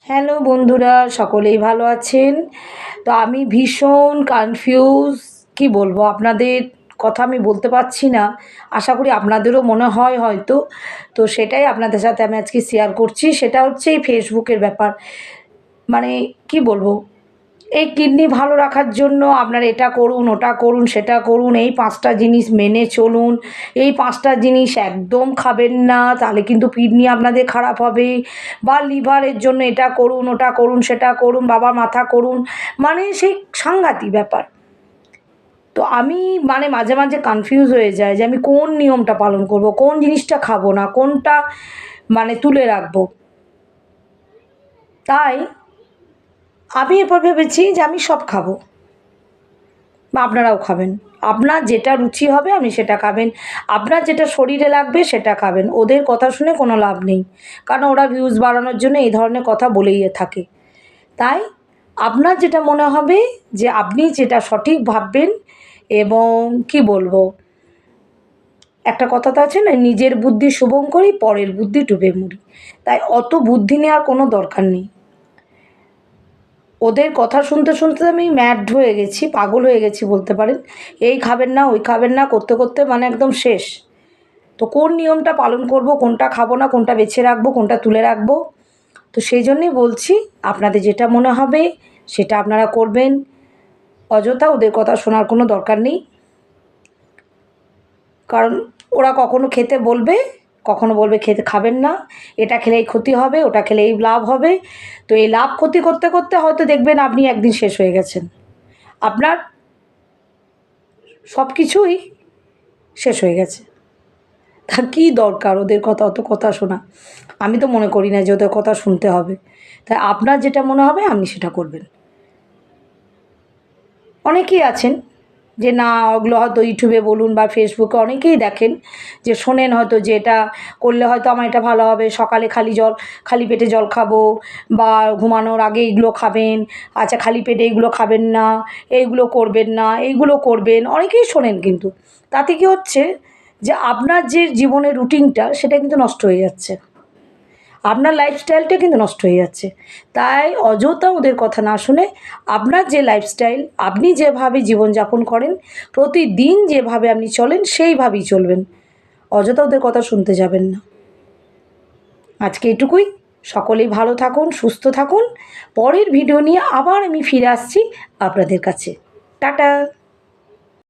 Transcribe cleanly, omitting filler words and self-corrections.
Hello বন্ধুরা, সকলেই ভালো আছেন? তো আমি ভীষণ কনফিউজ, কি বলবো আপনাদের, কথা আমি বলতে পারছি না। আশা করি আপনাদেরও মনে হয় হয়তো। তো সেটাই আপনাদের সাথে আমি আজকে শেয়ার করছি। সেটা হচ্ছে এই ফেসবুকের ব্যাপার। মানে কি বলবো, এই কিডনি ভালো রাখার জন্য আপনার এটা করুন, ওটা করুন, সেটা করুন, এই ৫টা জিনিস মেনে চলুন, এই ৫টা জিনিস একদম খাবেন না, তাহলে কিন্তু কিডনি আপনাদের খারাপ হবে, বা লিভারের জন্য এটা করুন, ওটা করুন, সেটা করুন, বাবার মাথা করুন, মানে সেই সাংঘাতিক ব্যাপার। তো আমি মাঝে মাঝে কনফিউজ হয়ে যায় যে আমি কোন নিয়মটা পালন করব, কোন জিনিসটা খাবো না, কোনটা তুলে রাখবো। তাই আমি এরপর ভেবেছি যে আমি সব খাবো, বা আপনারাও খাবেন। আপনার যেটা রুচি হবে আপনি সেটা খাবেন, আপনার যেটা শরীরে লাগবে সেটা খাবেন। ওদের কথা শুনে কোনো লাভ নেই, কারণ ওরা ভিউজ বাড়ানোর জন্য এই ধরনের কথা বলেই থাকে। তাই আপনার যেটা মনে হবে, যে আপনি যেটা সঠিক ভাববেন, এবং কি বলবো, একটা কথা তো আছে না, নিজের বুদ্ধি শুভঙ্করী, পরের বুদ্ধি ডুবে মরি। তাই অত বুদ্ধি নেওয়ার কোনো দরকার নেই। ওদের কথা শুনতে শুনতে আমি ম্যাড হয়ে গেছি, পাগল হয়ে গেছি বলতে পারেন। এই খাবেন না, ওই খাবেন না করতে করতে একদম শেষ। তো কোন নিয়মটা পালন করব, কোনটা খাবো না, কোনটা বেছে রাখবো, কোনটা তুলে রাখবো, তো সেই জন্যই বলছি, আপনাদের যেটা মনে হবে সেটা আপনারা করবেন। অযথা ওদের কথা শোনার কোনো দরকার নেই, কারণ ওরা কখনো খেতে বলবে, কখনো বলবে খেতে খাবেন না, এটা খেলে এই ক্ষতি হবে, ওটা খেলে এই লাভ হবে। তো এই লাভ ক্ষতি করতে করতে হয়তো দেখবেন আপনি একদিন শেষ হয়ে গেছেন, আপনার সব কিছুই শেষ হয়ে গেছে। তা কী দরকার ওদের কথা, অত কথা শোনা? আমি তো মনে করি না যে ওদের কথা শুনতে হবে। তাই আপনার যেটা মনে হবে আপনি সেটা করবেন। অনেকেই আছেন যে না, ওগুলো হয়তো ইউটিউবে বলুন বা ফেসবুকে অনেকেই দেখেন, যে শোনেন হয়তো যে এটা করলে হয়তো আমার এটা ভালো হবে, সকালে খালি পেটে জল খাবো, বা ঘুমানোর আগে এইগুলো খাবেন, আচ্ছা খালি পেটে এইগুলো খাবেন না, এইগুলো করবেন না, এইগুলো করবেন, অনেকেই শোনেন। কিন্তু তাতে কী হচ্ছে, যে আপনার যে জীবনের রুটিনটা সেটা কিন্তু নষ্ট হয়ে যাচ্ছে, আপনার লাইফস্টাইলটা কিন্তু নষ্ট হয়ে যাচ্ছে। তাই অযথা ওদের কথা না শুনে আপনার যে লাইফস্টাইল, আপনি যেভাবে জীবনযাপন করেন, প্রতিদিন যেভাবে আপনি চলেন সেইভাবেই চলবেন। অযথা ওদের কথা শুনতে যাবেন না। আজকে এটুকুই। সকলেই ভালো থাকুন, সুস্থ থাকুন। পরের ভিডিও নিয়ে আবার আমি ফিরে আসছি আপনাদের কাছে। টাটা।